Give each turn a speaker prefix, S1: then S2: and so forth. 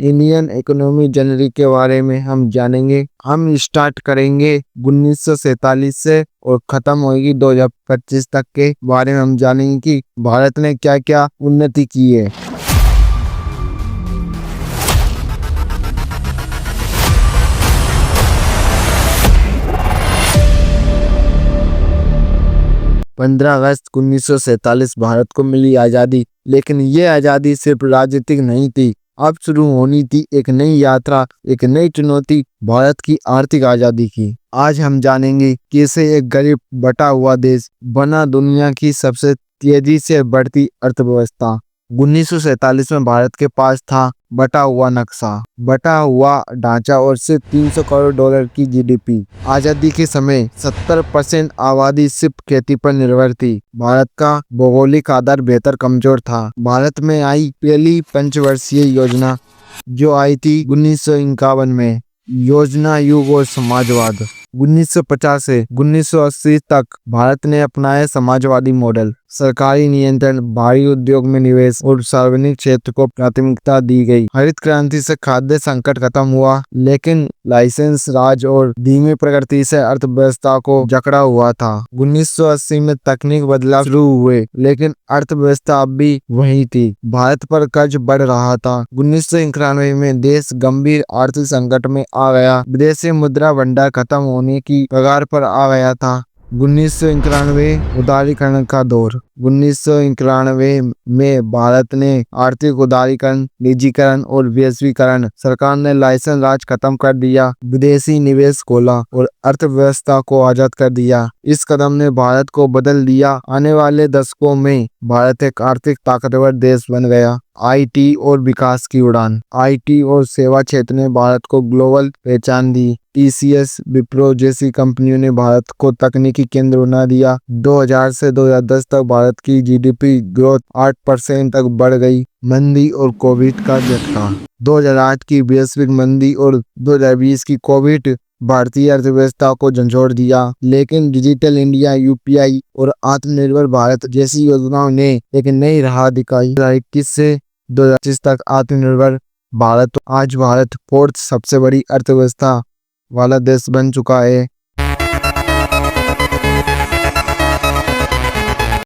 S1: Indian economy जनवरी के बारे में हम जानेंगे। हम स्टार्ट करेंगे 1947 से और खत्म होगी 2025 तक के बारे में हम जानेंगे कि भारत ने क्या क्या उन्नति की है। पंद्रह अगस्त 1947 भारत को मिली आज़ादी, लेकिन ये आज़ादी सिर्फ राजनीतिक नहीं थी। अब शुरू होनी थी एक नई यात्रा, एक नई चुनौती, भारत की आर्थिक आज़ादी की। आज हम जानेंगे कैसे एक गरीब बटा हुआ देश बना दुनिया की सबसे तेजी से बढ़ती अर्थव्यवस्था। 1947 में भारत के पास था बटा हुआ नक्शा, बटा हुआ ढांचा और सिर्फ $300 करोड़ की जीडीपी। आजादी के समय 70% आबादी सिर्फ खेती पर निर्भर थी। भारत का भौगोलिक आधार बेहतर कमजोर था। भारत में आई पहली पंचवर्षीय योजना जो आई थी 1951 में, योजना युग और समाजवाद। 1950 से 1980 तक भारत ने अपनाया समाजवादी मॉडल। सरकारी नियंत्रण, भारी उद्योग में निवेश और सार्वजनिक क्षेत्र को प्राथमिकता दी गई। हरित क्रांति से खाद्य संकट खत्म हुआ, लेकिन लाइसेंस राज और धीमी प्रगति से अर्थव्यवस्था को जकड़ा हुआ था। 1980 में तकनीक बदलाव शुरू हुए, लेकिन अर्थव्यवस्था अब भी वही थी। भारत पर कर्ज बढ़ रहा था। 1991 में देश गंभीर आर्थिक संकट में आ गया। विदेशी मुद्रा भंडार खत्म होने की कगार पर आ गया था। 1991 उदारीकरण का दौर। 1991 में भारत ने आर्थिक उदारीकरण, निजीकरण और वैश्वीकरण, सरकार ने लाइसेंस राज खत्म कर दिया, विदेशी निवेश खोला और अर्थव्यवस्था को आजाद कर दिया। इस कदम ने भारत को बदल दिया। आने वाले दशकों में भारत एक आर्थिक ताकतवर देश बन गया। आईटी और विकास की उड़ान। आईटी और सेवा क्षेत्र ने भारत को ग्लोबल पहचान दी। टीसीएस, विप्रो जैसी कंपनियों ने भारत को तकनीकी केंद्र बना दिया। 2000 से 2010 तक भारत की जीडीपी ग्रोथ 8% तक बढ़ गई। मंदी और कोविड का झटका। 2008 की वैश्विक मंदी और 2020 की कोविड भारतीय अर्थव्यवस्था को झंझोड़ दिया, लेकिन डिजिटल इंडिया, यूपीआई और आत्मनिर्भर भारत जैसी योजनाओं ने एक नई राह दिखाई। 2021 से 2025 तक आत्मनिर्भर भारत। आज भारत फोर्थ सबसे बड़ी अर्थव्यवस्था वाला देश बन चुका है।